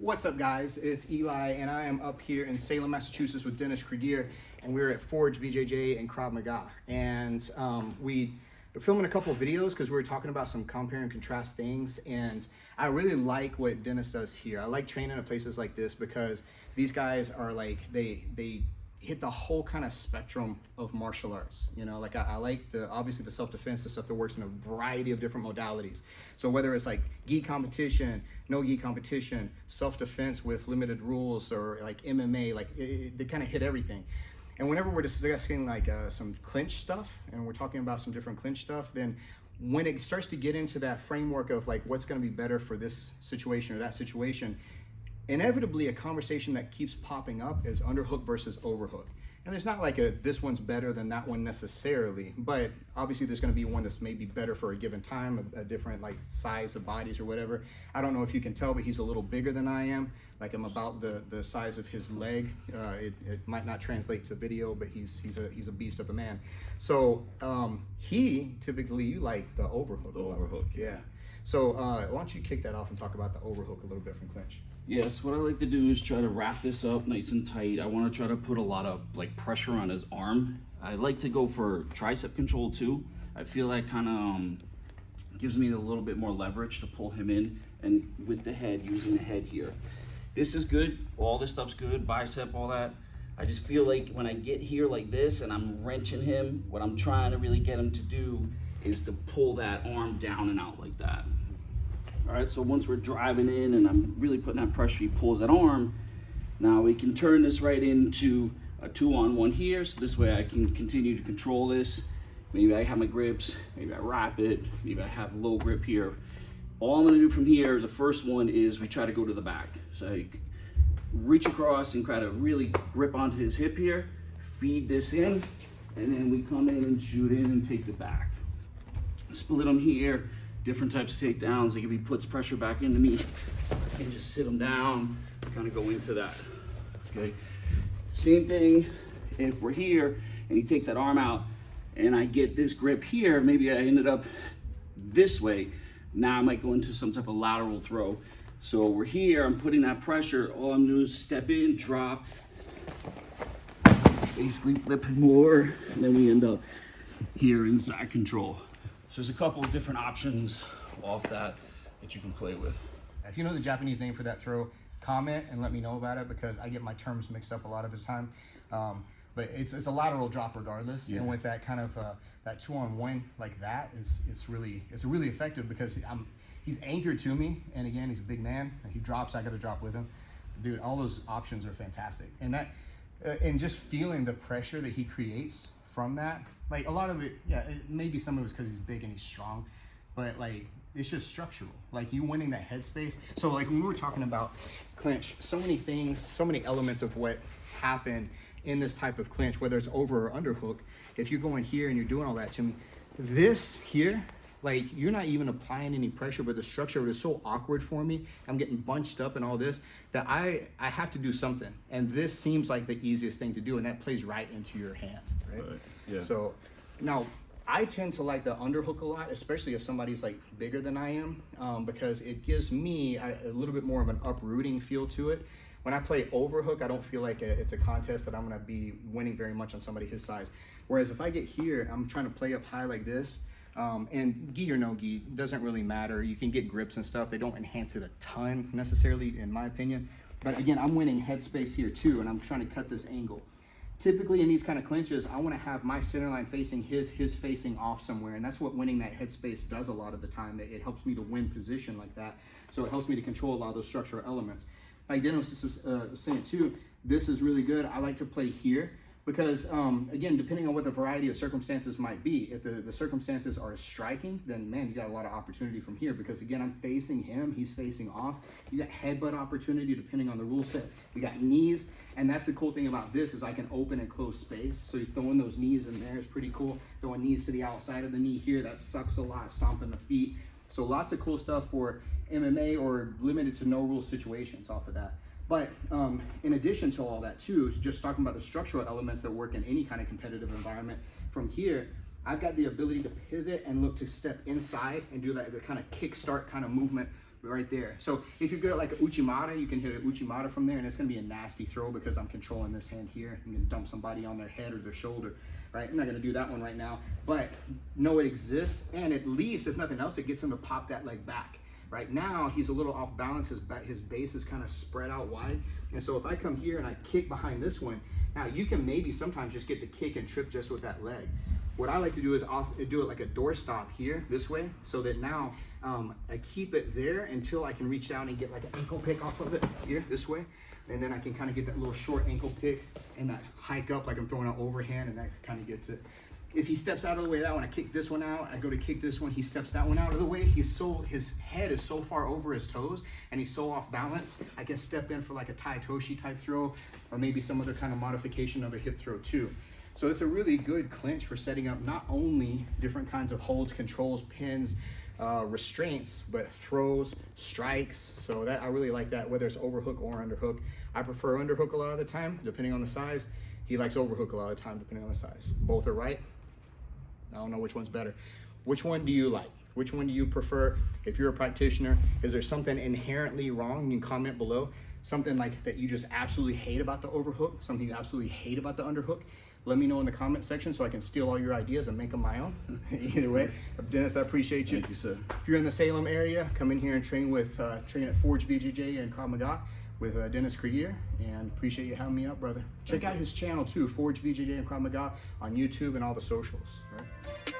What's up, guys? It's Eli, and I am up here in Salem, Massachusetts with Dennis Cregier, and we're at Forged BJJ and Krav Maga. And we're filming a couple of videos because we were talking about some compare and contrast things, and I really like what Dennis does here. I like training at places like this because these guys are like, they hit the whole kind of spectrum of martial arts. You know, like I like obviously the self-defense, the stuff that works in a variety of different modalities. So whether it's like gi competition, no gi competition, self-defense with limited rules, or like MMA, like they kind of hit everything. And whenever we're discussing like some clinch stuff, and we're talking about some different clinch stuff, then when it starts to get into that framework of like what's going to be better for this situation or that situation, inevitably a conversation that keeps popping up is underhook versus overhook. And there's not like this one's better than that one necessarily, but obviously there's going to be one that's maybe better for a given time, a different like size of bodies or whatever. I don't know if you can tell, but he's a little bigger than I am. Like I'm about the size of his leg. It might not translate to video, but he's a beast of a man. So he typically, you like the overhook. The overhook, yeah. So why don't you kick that off and talk about the overhook a little bit from Clinch? Yes, what I like to do is try to wrap this up nice and tight. I want to try to put a lot of like pressure on his arm. I like to go for tricep control too. I feel that kind of gives me a little bit more leverage to pull him in, and with the head, using the head here. This is good, all this stuff's good, bicep, all that. I just feel like when I get here like this and I'm wrenching him, what I'm trying to really get him to do is to pull that arm down and out like that. All right, so once we're driving in and I'm really putting that pressure, he pulls that arm. Now we can turn this right into a 2-on-1 here, so this way I can continue to control this. Maybe I have my grips, maybe I wrap it, maybe I have low grip here. All I'm gonna do from here, the first one is we try to go to the back. So I reach across and try to really grip onto his hip here, feed this in, and then we come in and shoot in and take the back. Split him here. Different types of takedowns. Like if he puts pressure back into me, I can just sit him down, kind of go into that. Okay. Same thing if we're here and he takes that arm out and I get this grip here, maybe I ended up this way. Now I might go into some type of lateral throw. So we're here, I'm putting that pressure. All I'm doing is step in, drop, basically flip it more, and then we end up here in side control. So there's a couple of different options off that you can play with. If you know the Japanese name for that throw, comment and let me know about it, because I get my terms mixed up a lot of the time. But it's a lateral drop regardless, yeah. And with that kind of that 2-on-1 like that it's really effective because he's anchored to me, and again he's a big man. He drops, I got to drop with him. Dude, all those options are fantastic, and that and just feeling the pressure that he creates from that. Like a lot of it, yeah, maybe some of it's because he's big and he's strong, but like it's just structural. Like you winning that headspace. So like when we were talking about clinch, so many things, so many elements of what happened in this type of clinch, whether it's over or underhook. If you're going here and you're doing all that to me, this here, like you're not even applying any pressure, but the structure of it is so awkward for me. I'm getting bunched up and all this that I have to do something. And this seems like the easiest thing to do, and that plays right into your hand, right? Yeah. So now I tend to like the underhook a lot, especially if somebody's like bigger than I am, because it gives me a little bit more of an uprooting feel to it. When I play overhook, I don't feel like it's a contest that I'm gonna be winning very much on somebody his size. Whereas if I get here, I'm trying to play up high like this, and gi or no gi, doesn't really matter. You can get grips and stuff. They don't enhance it a ton necessarily, in my opinion. But again, I'm winning headspace here too, and I'm trying to cut this angle. Typically in these kind of clinches, I want to have my center line facing his facing off somewhere, and that's what winning that headspace does a lot of the time. It helps me to win position like that, so it helps me to control a lot of those structural elements. Like Dennis was saying too, this is really good. I like to play here because, again, depending on what the variety of circumstances might be, if the circumstances are striking, then man, you got a lot of opportunity from here because again, I'm facing him, he's facing off. You got headbutt opportunity depending on the rule set. We got knees. And that's the cool thing about this is I can open and close space. So you're throwing those knees in there is pretty cool. Throwing knees to the outside of the knee here, that sucks a lot, stomping the feet. So lots of cool stuff for MMA or limited to no rule situations off of that. But in addition to all that too, just talking about the structural elements that work in any kind of competitive environment, from here, I've got the ability to pivot and look to step inside and do that, the kind of kickstart kind of movement right there. So if you're good at like a Uchimata, you can hit an Uchimata from there, and it's gonna be a nasty throw because I'm controlling this hand here. I'm gonna dump somebody on their head or their shoulder, right? I'm not gonna do that one right now, but know it exists, and at least, if nothing else, it gets him to pop that leg back. Right now, he's a little off balance. His base is kind of spread out wide. And so if I come here and I kick behind this one, now you can maybe sometimes just get the kick and trip just with that leg. What I like to do is do it like a doorstop here, this way, so that now I keep it there until I can reach down and get like an ankle pick off of it here, this way. And then I can kind of get that little short ankle pick and that hike up like I'm throwing an overhand, and that kind of gets it. If he steps out of the way of that one, I kick this one out, I go to kick this one, he steps that one out of the way, his head is so far over his toes and he's so off balance, I can step in for like a Tai Toshi type throw, or maybe some other kind of modification of a hip throw too. So it's a really good clinch for setting up not only different kinds of holds, controls, pins, restraints, but throws, strikes. So that I really like that, whether it's overhook or underhook. I prefer underhook a lot of the time, depending on the size. He likes overhook a lot of the time, depending on the size. Both are right. I don't know which one's better. Which one do you like? Which one do you prefer? If you're a practitioner, is there something inherently wrong? You can comment below. Something like that you just absolutely hate about the overhook, something you absolutely hate about the underhook. Let me know in the comment section so I can steal all your ideas and make them my own. Either way, Dennis, I appreciate you. Thank you, sir. If you're in the Salem area, come in here and train with train at Forged BJJ and Krav Maga with Dennis Cregier, and appreciate you having me up, brother. Check out his channel too, Forged BJJ and Krav Maga, on YouTube and all the socials. Right?